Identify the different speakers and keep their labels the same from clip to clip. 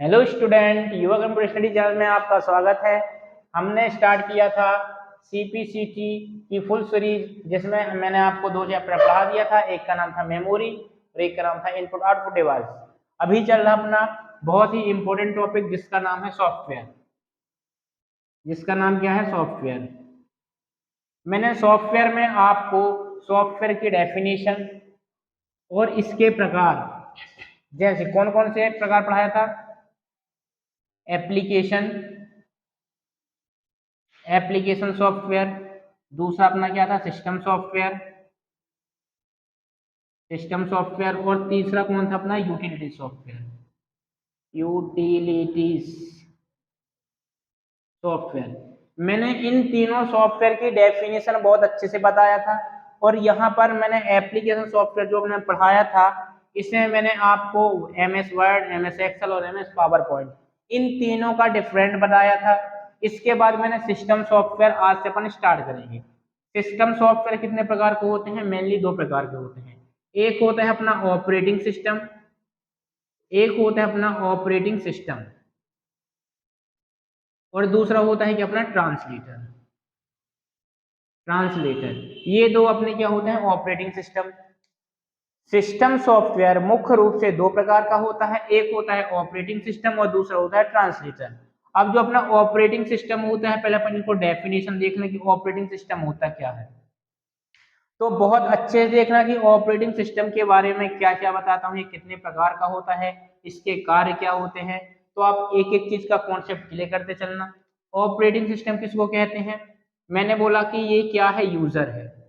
Speaker 1: Hello student, युवा computer study channel में आपका स्वागत है। हमने स्टार्ट किया था सीपीसीटी की फुल सीरीज, जिसमें मैंने आपको दो चैप्टर पढ़ा दिया था। एक का नाम था मेमोरी और एक का नाम था इनपुट आउटपुट डिवाइस। अभी चल रहा अपना बहुत ही इंपॉर्टेंट टॉपिक, जिसका नाम है सॉफ्टवेयर। जिसका नाम क्या है? सॉफ्टवेयर। मैंने सॉफ्टवेयर में आपको सॉफ्टवेयर की डेफिनेशन और इसके प्रकार, जैसे कौन कौन से प्रकार पढ़ाया था। एप्लीकेशन एप्लीकेशन सॉफ्टवेयर, दूसरा अपना क्या था? सिस्टम सॉफ्टवेयर, और तीसरा कौन था अपना? Utility software. Utilities software. मैंने इन तीनों सॉफ्टवेयर की डेफिनेशन बहुत अच्छे से बताया था। और यहाँ पर मैंने एप्लीकेशन सॉफ्टवेयर जो मैंने पढ़ाया था, इसमें मैंने आपको एमएस वर्ड, एमएस एक्सेल और एमएस पावर पॉइंट, इन तीनों का डिफरेंट बताया था। इसके बाद मैंने सिस्टम सॉफ्टवेयर आज से अपन स्टार्ट करेंगे। सिस्टम सॉफ्टवेयर कितने प्रकार के होते हैं? मेनली दो प्रकार के होते हैं। एक होता है अपना ऑपरेटिंग सिस्टम, एक होता है अपना ऑपरेटिंग सिस्टम, और दूसरा होता है कि अपना ट्रांसलेटर। ये दो अपने क्या होते हैं? Operating system. सिस्टम सॉफ्टवेयर मुख्य रूप से दो प्रकार का होता है। एक होता है ऑपरेटिंग सिस्टम और दूसरा होता है ट्रांसलेटर। अब जो अपना ऑपरेटिंग सिस्टम होता है, पहले अपन इनको डेफिनेशन देख लें कि ऑपरेटिंग सिस्टम होता क्या है। तो बहुत अच्छे से देखना कि ऑपरेटिंग सिस्टम के बारे में क्या क्या बताता हूँ, ये कितने प्रकार का होता है, इसके कार्य क्या होते हैं। तो आप एक एक चीज का कॉन्सेप्ट क्लियर करते चलना। ऑपरेटिंग सिस्टम किसको कहते हैं? मैंने बोला कि ये क्या है? यूजर है।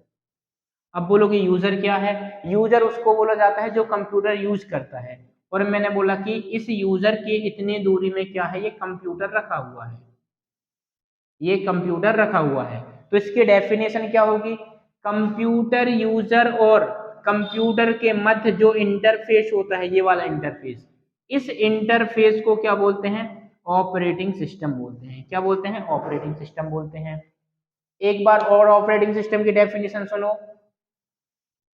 Speaker 1: अब बोलो कि यूजर क्या है? यूजर उसको बोला जाता है जो कंप्यूटर यूज करता है। और मैंने बोला कि इस यूजर के इतनी दूरी में क्या है? ये कंप्यूटर रखा हुआ है। ये कंप्यूटर रखा हुआ है। तो इसकी डेफिनेशन क्या होगी? कंप्यूटर यूजर और कंप्यूटर के मध्य जो इंटरफेस होता है, ये वाला इंटरफेस, इस इंटरफेस को क्या बोलते हैं? ऑपरेटिंग सिस्टम बोलते हैं। क्या बोलते हैं? ऑपरेटिंग सिस्टम बोलते हैं। एक बार और ऑपरेटिंग सिस्टम की डेफिनेशन सुनो।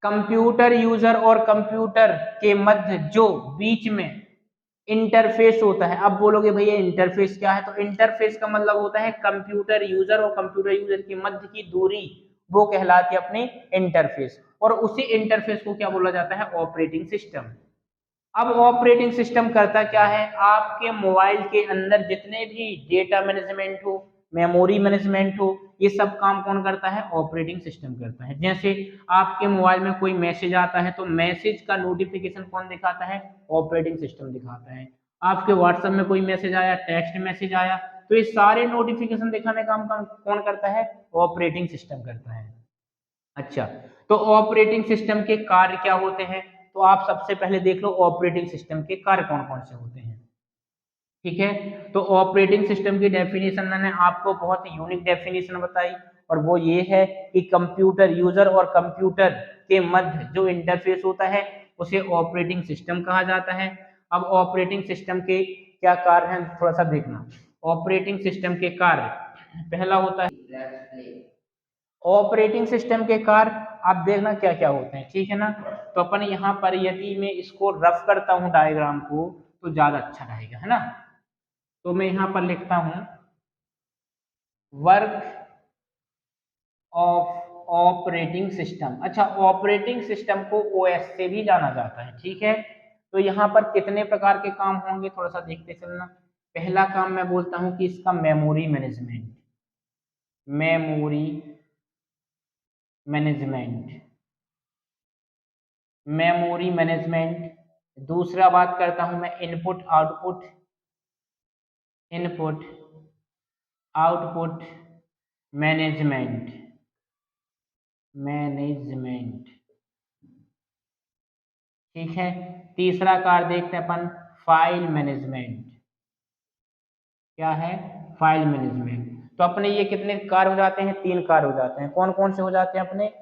Speaker 1: कंप्यूटर यूजर और कंप्यूटर के मध्य जो बीच में इंटरफेस होता है। अब बोलोगे भैया इंटरफेस क्या है? तो इंटरफेस का मतलब होता है कंप्यूटर यूजर और कंप्यूटर यूजर के मध्य की दूरी, वो कहलाती है अपनी इंटरफेस। और उसी इंटरफेस को क्या बोला जाता है? Operating system. अब ऑपरेटिंग सिस्टम करता क्या है? आपके मोबाइल के अंदर जितने भी डेटा मैनेजमेंट हो, मेमोरी मैनेजमेंट हो, ये सब काम कौन करता है? ऑपरेटिंग सिस्टम करता है। जैसे आपके मोबाइल में कोई मैसेज आता है, तो मैसेज का नोटिफिकेशन कौन दिखाता है? ऑपरेटिंग सिस्टम दिखाता है। आपके व्हाट्सएप में कोई मैसेज आया, टेक्स्ट मैसेज आया, तो ये सारे नोटिफिकेशन दिखाने का काम कौन करता है? ऑपरेटिंग सिस्टम करता है। अच्छा, तो ऑपरेटिंग सिस्टम के कार्य क्या होते हैं? तो आप सबसे पहले देख लो ऑपरेटिंग सिस्टम के कार्य कौन कौन से होते हैं। ठीक है, तो ऑपरेटिंग सिस्टम की डेफिनेशन मैंने आपको बहुत ही यूनिक डेफिनेशन बताई, और वो ये है कि कंप्यूटर यूजर और कंप्यूटर के मध्य जो इंटरफेस होता है, उसे ऑपरेटिंग सिस्टम कहा जाता है। अब ऑपरेटिंग सिस्टम के क्या कार्य हैं, थोड़ा सा देखना। ऑपरेटिंग सिस्टम के कार्य, पहला होता है ऑपरेटिंग सिस्टम के कार्य। आप देखना क्या क्या होते हैं, ठीक है ना। तो अपन यहाँ पर यदि मैं इसको रफ करता हूँ डायग्राम को, तो ज्यादा अच्छा रहेगा, है ना। तो मैं यहाँ पर लिखता हूँ वर्क ऑफ ऑपरेटिंग सिस्टम। अच्छा, ऑपरेटिंग सिस्टम को ओएस से भी जाना जाता है, ठीक है। तो यहाँ पर कितने प्रकार के काम होंगे, थोड़ा सा देखते चलना। पहला काम मैं बोलता हूँ कि इसका memory management. Memory management memory management. दूसरा बात करता हूं मैं input output. Input output management. Management, ठीक है। तीसरा कार्य देखते हैं अपन, फाइल मैनेजमेंट। क्या है? File management. तो अपने ये कितने कार्य हो जाते हैं? तीन कार्य हो जाते हैं। कौन कौन से हो जाते हैं अपने?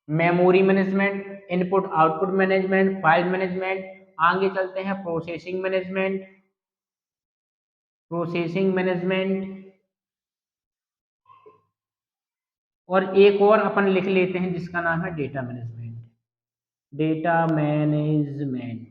Speaker 1: Memory management, input output management, file management. आगे चलते हैं प्रोसेसिंग मैनेजमेंट। प्रोसेसिंग मैनेजमेंट, और एक और अपन लिख लेते हैं जिसका नाम है डेटा मैनेजमेंट। डेटा मैनेजमेंट,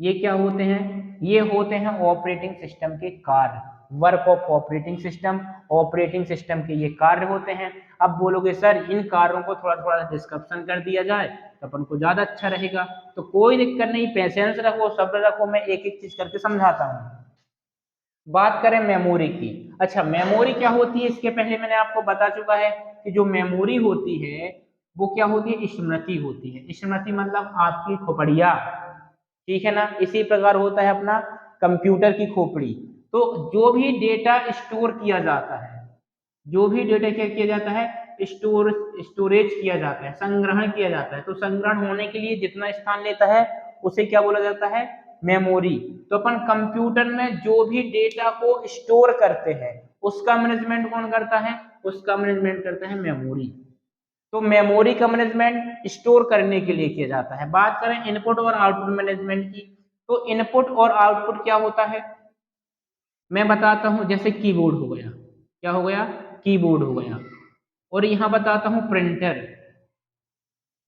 Speaker 1: ये क्या होते हैं? ये होते हैं ऑपरेटिंग सिस्टम के कार्य, work of operating system. Operating system के ये कार्य होते हैं। अब बोलोगे सर इन कार्यों को थोड़ा थोड़ा डिस्क्रिप्शन कर दिया जाए तो अपन को ज्यादा अच्छा रहेगा। तो कोई दिक्कत नहीं, पेशेंस रखो, सब्र रखो, मैं एक एक चीज करके समझाता हूँ। बात करें मेमोरी की। अच्छा, मेमोरी क्या होती है इसके पहले मैंने आपको बता चुका है कि जो मेमोरी होती है वो क्या होती है? स्मृति होती है। स्मृति मतलब आपकी खोपड़िया, ठीक है ना। इसी प्रकार होता है अपना कंप्यूटर की खोपड़ी। तो जो भी डेटा स्टोर किया जाता है, जो भी डेटा क्या किया जाता है? स्टोरेज किया जाता है, संग्रहण किया जाता है। तो संग्रहण होने के लिए जितना स्थान लेता है उसे क्या बोला जाता है? मेमोरी। तो अपन कंप्यूटर में जो भी डेटा को स्टोर करते हैं उसका मैनेजमेंट कौन करता है? उसका मैनेजमेंट करता है मेमोरी। तो मेमोरी का मैनेजमेंट स्टोर करने के लिए किया जाता है। बात करें इनपुट और आउटपुट मैनेजमेंट की, तो इनपुट और आउटपुट क्या होता है मैं बताता हूं। जैसे कीबोर्ड हो गया, क्या हो गया? कीबोर्ड हो गया। और यहां बताता हूं प्रिंटर,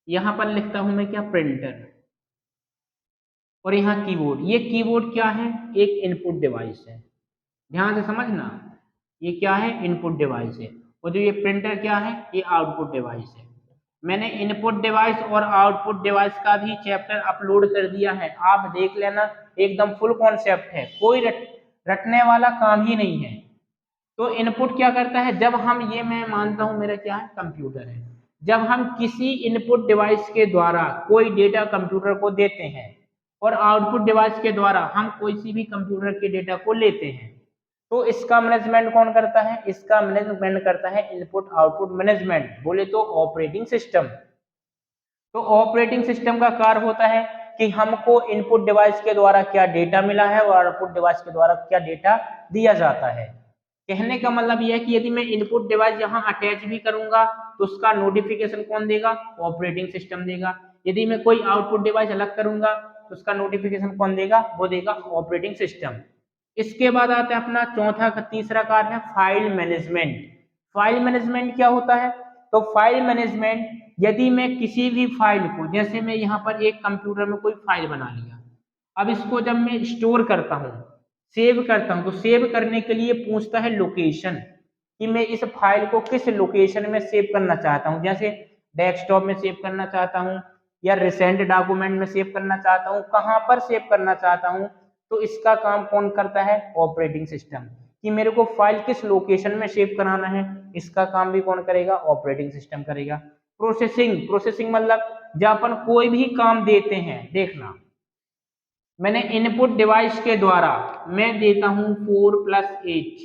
Speaker 1: यहां पर लिखता हूं मैं क्या? प्रिंटर। और यहाँ कीबोर्ड, ये कीबोर्ड क्या है? एक इनपुट डिवाइस है। ध्यान से समझना, ये क्या है? इनपुट डिवाइस है। और जो ये प्रिंटर क्या है? ये आउटपुट डिवाइस है। मैंने इनपुट डिवाइस और आउटपुट डिवाइस का भी चैप्टर अपलोड कर दिया है, आप देख लेना। एकदम फुल कॉन्सेप्ट है, कोई रटने वाला काम ही नहीं है। तो इनपुट क्या करता है? जब हम, ये मैं मानता हूं मेरा क्या है? कंप्यूटर है। जब हम किसी इनपुट डिवाइस के द्वारा कोई डेटा कंप्यूटर को देते हैं और आउटपुट डिवाइस के द्वारा हम कोई सी भी कंप्यूटर के डेटा को लेते हैं, तो इसका मैनेजमेंट कौन करता है? इसका मैनेजमेंट करता है इनपुट आउटपुट मैनेजमेंट, बोले तो ऑपरेटिंग सिस्टम। तो ऑपरेटिंग सिस्टम का कार्य होता है कि हमको इनपुट डिवाइस के द्वारा क्या डेटा मिला है और आउटपुट डिवाइस के द्वारा क्या डेटा दिया जाता है। कहने का मतलब यह है कि यदि मैं इनपुट डिवाइस यहाँ अटैच भी करूंगा तो उसका नोटिफिकेशन कौन देगा? ऑपरेटिंग सिस्टम देगा। यदि मैं कोई आउटपुट डिवाइस अलग करूंगा तो उसका नोटिफिकेशन कौन देगा? वो देगा ऑपरेटिंग सिस्टम। इसके बाद आता है अपना चौथा तीसरा कार्य है फाइल मैनेजमेंट। फाइल मैनेजमेंट क्या होता है? तो फाइल मैनेजमेंट, यदि मैं किसी भी फाइल को, जैसे मैं यहाँ पर एक कंप्यूटर में कोई फाइल बना लिया, अब इसको जब मैं स्टोर करता हूँ, सेव करता हूँ, तो सेव करने के लिए पूछता है लोकेशन, कि मैं इस फाइल को किस लोकेशन में सेव करना चाहता हूँ। जैसे डेस्कटॉप में सेव करना चाहता हूँ या रिसेंट डॉक्यूमेंट में सेव करना चाहता हूँ, कहाँ पर सेव करना चाहता हूँ। तो इसका काम कौन करता है? Operating system. कि मेरे को फाइल किस लोकेशन में सेव कराना है, इसका काम भी कौन करेगा? ऑपरेटिंग सिस्टम करेगा। प्रोसेसिंग, प्रोसेसिंग मतलब जब अपन कोई भी काम देते हैं, देखना मैंने इनपुट डिवाइस के द्वारा मैं देता हूं 4+8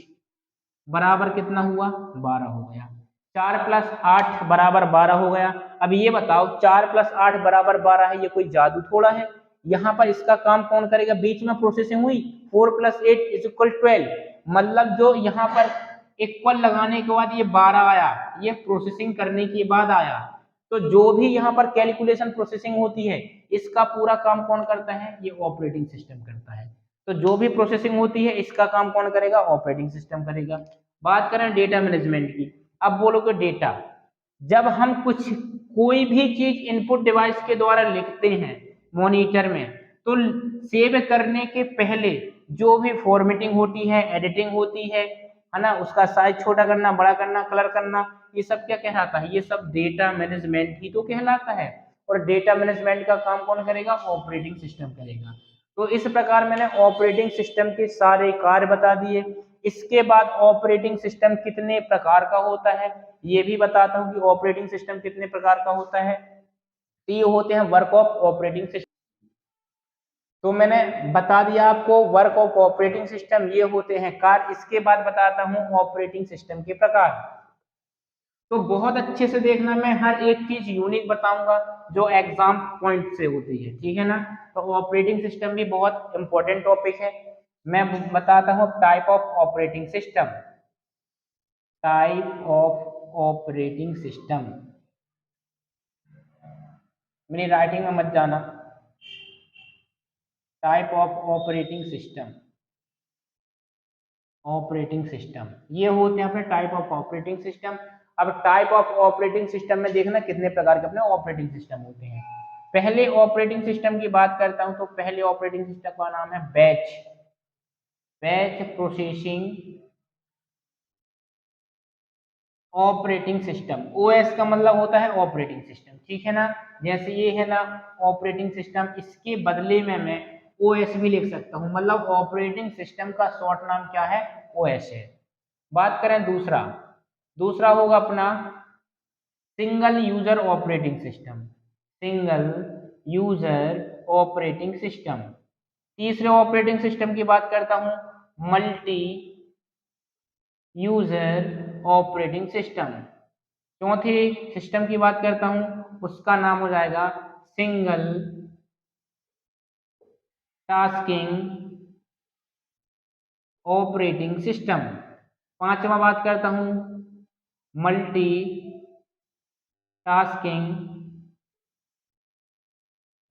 Speaker 1: बराबर कितना हुआ? 12 हो गया। 4+8 बराबर 12 हो गया। अब ये बताओ 4+8 बराबर 12 है, ये कोई जादू थोड़ा है। यहाँ पर इसका काम कौन करेगा? बीच में प्रोसेसिंग हुई, 4+8 = 12, मतलब जो यहाँ पर इक्वल लगाने के बाद ये 12 आया, ये प्रोसेसिंग करने के बाद आया। तो जो भी यहाँ पर कैलकुलेशन प्रोसेसिंग होती है, इसका पूरा काम कौन करता है? ये ऑपरेटिंग सिस्टम करता है। तो जो भी प्रोसेसिंग होती है इसका काम कौन करेगा? ऑपरेटिंग सिस्टम करेगा। बात करें डेटा मैनेजमेंट की। अब बोलोगे डेटा, जब हम कुछ कोई भी चीज इनपुट डिवाइस के द्वारा लिखते हैं मॉनिटर में, तो सेव करने के पहले जो भी फॉर्मेटिंग होती है, एडिटिंग होती है ना, उसका साइज छोटा करना, बड़ा करना, कलर करना, ये सब क्या कहलाता है? ये सब डेटा मैनेजमेंट ही तो कहलाता है। और डेटा मैनेजमेंट का काम कौन करेगा? ऑपरेटिंग सिस्टम करेगा। तो इस प्रकार मैंने ऑपरेटिंग सिस्टम के सारे कार्य बता दिए। इसके बाद ऑपरेटिंग सिस्टम कितने प्रकार का होता है ये भी बताता हूं कि ऑपरेटिंग सिस्टम कितने प्रकार का होता है। तो ये होते हैं वर्क ऑफ ऑपरेटिंग सिस्टम। तो मैंने बता दिया आपको वर्क ऑफ ऑपरेटिंग सिस्टम, ये होते हैं कार्य। इसके बाद बताता हूं ऑपरेटिंग सिस्टम के प्रकार। तो बहुत अच्छे से देखना, मैं हर एक चीज यूनिक बताऊंगा जो एग्जाम पॉइंट से होती है, ठीक है ना। तो ऑपरेटिंग सिस्टम भी बहुत इंपॉर्टेंट टॉपिक है। मैं बताता हूँ type of operating system. Type of operating system, मेरी राइटिंग में मत जाना। Type of operating system, operating system ये होते हैं अपने टाइप ऑफ ऑपरेटिंग सिस्टम। अब टाइप ऑफ ऑपरेटिंग सिस्टम में देखना कितने प्रकार के अपने ऑपरेटिंग सिस्टम होते हैं। पहले ऑपरेटिंग सिस्टम की बात करता हूं तो पहले ऑपरेटिंग सिस्टम का नाम है batch processing operating system. OS का मतलब होता है ऑपरेटिंग सिस्टम, ठीक है ना। जैसे ये है ना ऑपरेटिंग सिस्टम, इसके बदले में मैं ओएस भी लिख सकता हूं, मतलब ऑपरेटिंग सिस्टम का शॉर्ट नाम क्या है, ओएस है। बात करें दूसरा, दूसरा होगा अपना single user operating system, single user operating system. तीसरे ऑपरेटिंग सिस्टम की बात करता हूं मल्टी यूजर ऑपरेटिंग सिस्टम। चौथे सिस्टम की बात करता हूं उसका नाम हो जाएगा सिंगल टास्किंग ऑपरेटिंग सिस्टम। पांचवा बात करता हूं multi tasking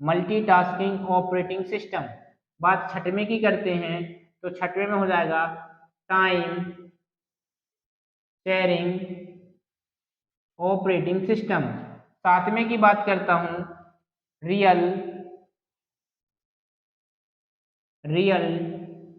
Speaker 1: multitasking operating system. बात छठवें की करते हैं तो छठवें में हो जाएगा टाइम शेयरिंग ऑपरेटिंग सिस्टम। सातवें की बात करता हूं रियल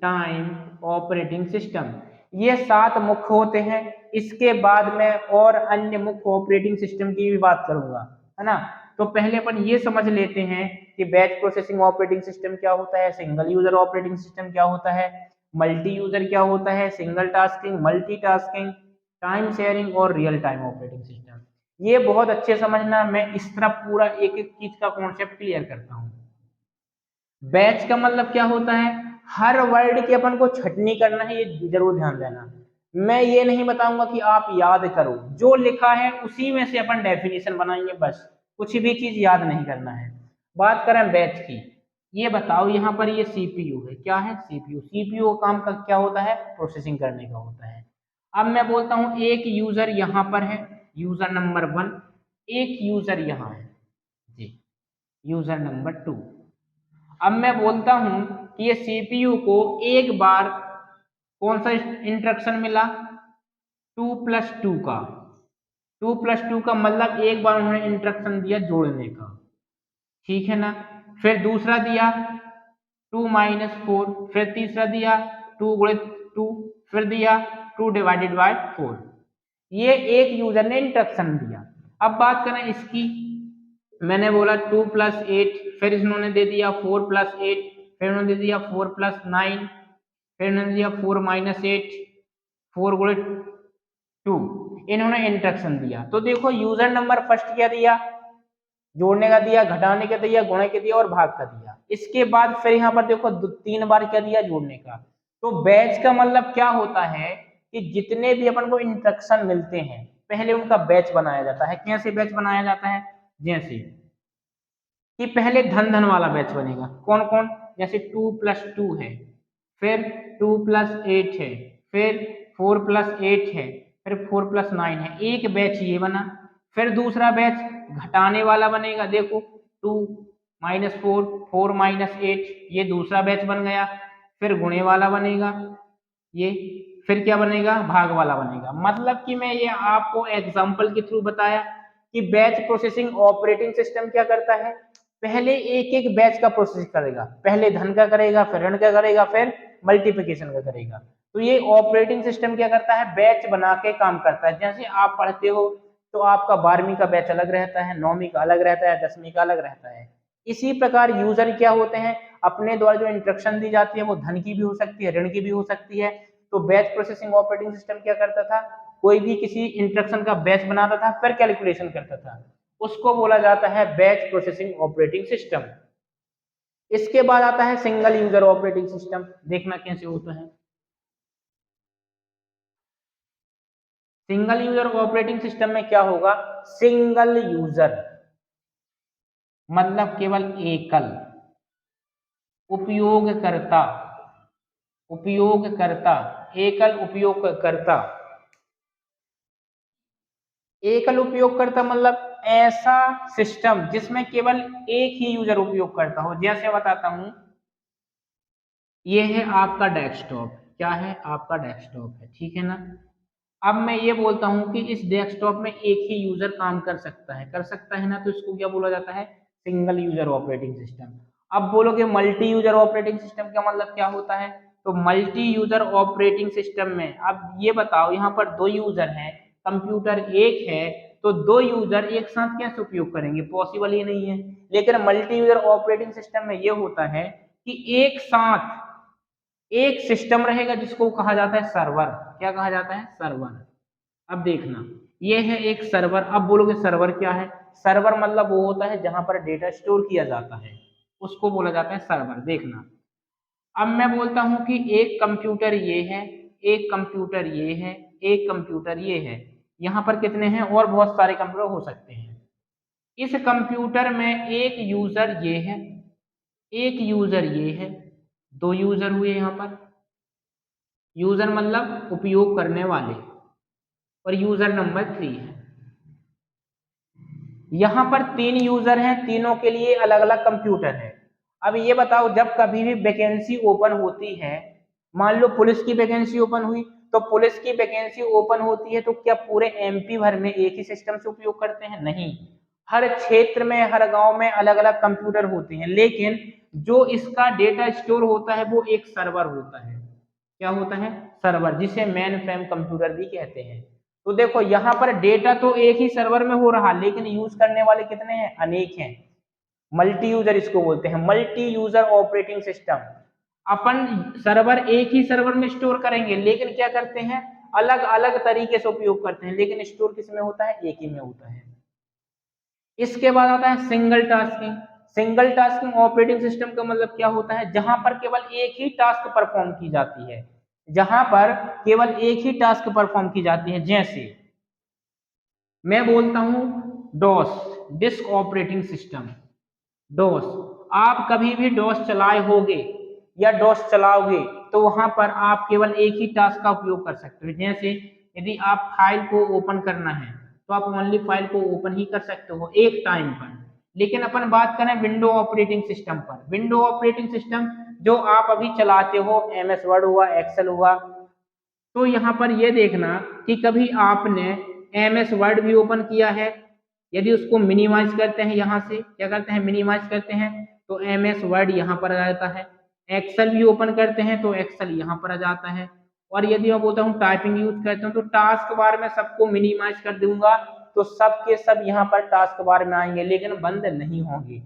Speaker 1: टाइम ऑपरेटिंग सिस्टम। ये 7 मुख्य होते हैं। इसके बाद में और अन्य मुख्य ऑपरेटिंग सिस्टम की भी बात करूंगा, है ना। तो पहले अपन ये समझ लेते हैं कि बैच प्रोसेसिंग ऑपरेटिंग सिस्टम क्या होता है, सिंगल यूजर ऑपरेटिंग सिस्टम क्या होता है, मल्टी यूजर क्या होता है, single tasking, multitasking, time sharing और रियल टाइम ऑपरेटिंग सिस्टम। ये बहुत अच्छे समझना, मैं इस तरह पूरा एक एक चीज का कॉन्सेप्ट क्लियर करता हूँ। बैच का मतलब क्या होता है, हर वर्ड की अपन को छटनी करना है, ये जरूर ध्यान देना। मैं ये नहीं बताऊंगा कि आप याद करो, जो लिखा है उसी में से अपन डेफिनेशन बनाएंगे, बस कुछ भी चीज याद नहीं करना है। बात करें बैच की, ये बताओ यहाँ पर ये सीपीयू है, क्या है सीपीयू। सीपीयू का काम का क्या होता है, प्रोसेसिंग करने का होता है। अब मैं बोलता हूं एक यूजर यहाँ पर है, यूजर नंबर 1, एक यूजर यहाँ है जी, यूजर नंबर 2। अब मैं बोलता हूं कि ये सीपीयू को एक बार कौन सा इंस्ट्रक्शन मिला, 2+2 का। 2+2 का मतलब एक बार उन्होंने इंस्ट्रक्शन दिया जोड़ने का, ठीक है ना। फिर दूसरा दिया 2-4, फिर तीसरा दिया 2 × 2, फिर दिया 2/4। ये एक यूजर ने इंस्ट्रक्शन दिया। अब बात करें इसकी, मैंने बोला 2+8, फिर इन्होंने दे दिया 4+8, फिर उन्होंने दे दिया 4+9, फिर उन्होंने दिया 4-8, 4 × 2, इन्होंने इंस्ट्रक्शन दिया। तो देखो यूजर नंबर फर्स्ट क्या दिया, जोड़ने का दिया, घटाने का दिया, गुणे का दिया और भाग का दिया। इसके बाद फिर यहाँ पर देखो 3 बार क्या दिया, जोड़ने का। तो बैच का मतलब क्या होता है कि जितने भी अपन को इंस्ट्रक्शन मिलते हैं पहले उनका बैच बनाया जाता है। कैसे बैच बनाया जाता है, जैसे कि पहले धन धन वाला बैच बनेगा, कौन कौन, जैसे 2+2 है, फिर 2+8 है, फिर 4+8 है, फिर 4+9 है, एक बैच ये बना। फिर दूसरा बैच घटाने वाला बनेगा, देखो 2-4, 4-8, ये दूसरा बैच बन गया। फिर गुणे वाला बनेगा ये, फिर क्या बनेगा, भाग वाला बनेगा। मतलब कि मैं ये आपको एग्जांपल के थ्रू बताया कि बैच प्रोसेसिंग ऑपरेटिंग सिस्टम क्या करता है, पहले एक एक बैच का प्रोसेस करेगा, पहले धन का करेगा, फिर ऋण का करेगा, फिर मल्टीप्लिकेशन का करेगा। तो ये ऑपरेटिंग सिस्टम क्या करता है, बैच बना के काम करता है। जैसे आप पढ़ते हो तो आपका 12वीं का बैच अलग रहता है, 9वीं का अलग रहता है, 10वीं का अलग रहता है। इसी प्रकार यूजर क्या होते हैं, अपने द्वारा जो इंस्ट्रक्शन दी जाती है वो धन की भी हो सकती है, ऋण की भी हो सकती है। तो बैच प्रोसेसिंग ऑपरेटिंग सिस्टम क्या करता था, कोई भी किसी इंस्ट्रक्शन का बैच बनाता था, फिर कैलकुलेशन करता था, उसको बोला जाता है बैच प्रोसेसिंग ऑपरेटिंग सिस्टम। इसके बाद आता है सिंगल यूजर ऑपरेटिंग सिस्टम, देखना कैसे होता है। सिंगल यूजर ऑपरेटिंग सिस्टम में क्या होगा, सिंगल यूजर मतलब केवल एकल उपयोगकर्ता, उपयोगकर्ता, एकल उपयोगकर्ता। एकल उपयोगकर्ता मतलब ऐसा सिस्टम जिसमें केवल एक ही यूजर उपयोग करता हो। जैसे बताता हूं, ये है आपका डेस्कटॉप, क्या है आपका डेस्कटॉप है, ठीक है ना। अब मैं ये बोलता हूं कि इस डेस्कटॉप में एक ही यूजर काम कर सकता है ना, तो इसको क्या बोला जाता है, सिंगल यूजर ऑपरेटिंग सिस्टम। अब बोलोगे मल्टी यूजर ऑपरेटिंग सिस्टम का मतलब क्या होता है, तो मल्टी यूजर ऑपरेटिंग सिस्टम में अब ये बताओ यहाँ पर दो यूजर हैं, कंप्यूटर एक है, तो दो यूजर एक साथ कैसे उपयोग करेंगे, पॉसिबल ही नहीं है। लेकिन मल्टी यूजर ऑपरेटिंग सिस्टम में ये होता है कि एक साथ एक सिस्टम रहेगा जिसको कहा जाता है सर्वर। क्या कहा जाता है, सर्वर। अब देखना, ये है एक सर्वर। अब बोलोगे सर्वर क्या है, सर्वर मतलब वो होता है जहां पर डेटा स्टोर किया जाता है, उसको बोला जाता है सर्वर। देखना, अब मैं बोलता हूं कि एक कंप्यूटर ये है, एक कंप्यूटर ये है, एक कंप्यूटर ये है, यहाँ पर कितने हैं, और बहुत सारे कंप्यूटर हो सकते हैं। इस कंप्यूटर में एक यूजर ये है, एक यूजर ये है, दो यूजर हुए यहाँ पर। यूजर मतलब उपयोग करने वाले, और यूजर नंबर 3 है। यहाँ पर तीन यूजर हैं, तीनों के लिए अलग अलग कंप्यूटर है। अब ये बताओ, जब कभी भी वैकेंसी ओपन होती है, मान लो पुलिस की वैकेंसी ओपन हुई, तो पुलिस की वैकेंसी ओपन होती है तो क्या पूरे एमपी भर में एक ही सिस्टम से उपयोग करते हैं, नहीं। हर क्षेत्र में, हर गांव में अलग अलग कंप्यूटर होते हैं, लेकिन जो इसका डेटा स्टोर होता है वो एक सर्वर होता है। क्या होता है, सर्वर, जिसे मेन फ्रेम कंप्यूटर भी कहते हैं। तो देखो यहाँ पर डेटा तो एक ही सर्वर में हो रहा, लेकिन यूज करने वाले कितने हैं, अनेक हैं। मल्टी यूजर इसको बोलते हैं, मल्टी यूजर ऑपरेटिंग सिस्टम। अपन सर्वर एक ही सर्वर में स्टोर करेंगे, लेकिन क्या करते हैं, अलग अलग तरीके से उपयोग करते हैं, लेकिन स्टोर किस में होता है, एक ही में होता है। इसके बाद आता है single tasking. Single tasking operating system का मतलब क्या होता है, जहां पर केवल एक ही टास्क परफॉर्म की जाती है, जहां पर केवल एक ही टास्क परफॉर्म की जाती है। जैसे मैं बोलता हूं DOS, disk operating system, DOS. आप कभी भी डॉस चलाए होगे या डॉस चलाओगे, तो वहां पर आप केवल एक ही टास्क का उपयोग कर सकते हो। जैसे यदि आप फाइल को ओपन करना है, तो आप ओनली फाइल को ओपन ही कर सकते हो एक टाइम पर। लेकिन अपन बात करें विंडो ऑपरेटिंग सिस्टम पर, विंडो ऑपरेटिंग सिस्टम जो आप अभी चलाते हो, एमएस वर्ड हुआ, एक्सेल हुआ, तो यहाँ पर ये देखना कि कभी आपने एमएस वर्ड भी ओपन किया है, यदि उसको मिनिमाइज करते हैं, यहाँ से क्या करते हैं, मिनिमाइज करते हैं, तो एमएस वर्ड यहाँ पर आ जाता है। एक्सेल भी ओपन करते हैं तो एक्सेल यहाँ पर आ जाता है। और यदि मैं बोलता हूँ टाइपिंग यूज करते हूँ, तो टास्क बार में सबको मिनिमाइज कर दूंगा, तो सब के सब यहाँ पर टास्क बार में आएंगे, लेकिन बंद नहीं होंगे।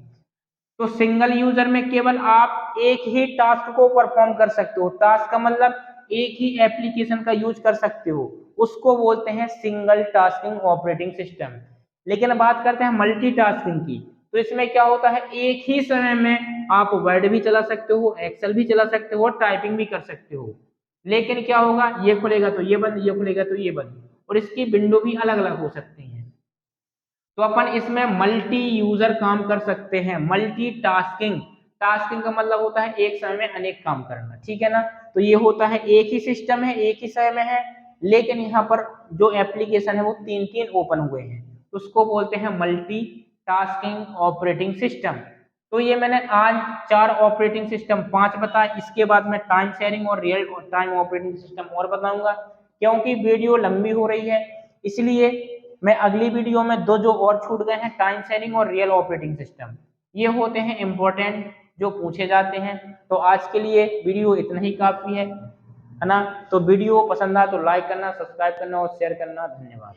Speaker 1: तो सिंगल यूजर में केवल आप एक ही टास्क को परफॉर्म कर सकते हो, टास्क का मतलब एक ही एप्लीकेशन का यूज कर सकते हो, उसको बोलते हैं सिंगल टास्किंग ऑपरेटिंग सिस्टम। लेकिन बात करते हैं मल्टीटास्किंग की, तो इसमें क्या होता है, एक ही समय में आप वर्ड भी चला सकते हो, एक्सेल भी चला सकते हो, और टाइपिंग भी कर सकते हो। लेकिन क्या होगा, ये खुलेगा तो ये बंद, ये खुलेगा तो ये बंद, और इसकी विंडो भी अलग अलग हो सकती है। तो अपन इसमें मल्टी यूजर काम कर सकते हैं, मल्टी टास्किंग। टास्किंग का मतलब होता है एक समय में अनेक काम करना, ठीक है ना। तो ये होता है एक ही सिस्टम है, एक ही समय में है, लेकिन यहाँ पर जो एप्लीकेशन है वो तीन तीन ओपन हुए हैं, उसको बोलते हैं मल्टी टास्किंग ऑपरेटिंग सिस्टम। तो ये मैंने आज 4 ऑपरेटिंग सिस्टम 5 बताए, इसके बाद मैं टाइम शेयरिंग और रियल टाइम ऑपरेटिंग सिस्टम और बताऊंगा। क्योंकि वीडियो लंबी हो रही है, इसलिए मैं अगली वीडियो में दो जो और छूट गए हैं, टाइम शेयरिंग और रियल ऑपरेटिंग सिस्टम, ये होते हैं इंपॉर्टेंट जो पूछे जाते हैं। तो आज के लिए वीडियो इतना ही काफी है ना। तो वीडियो पसंद आए तो लाइक करना, सब्सक्राइब करना और शेयर करना। धन्यवाद।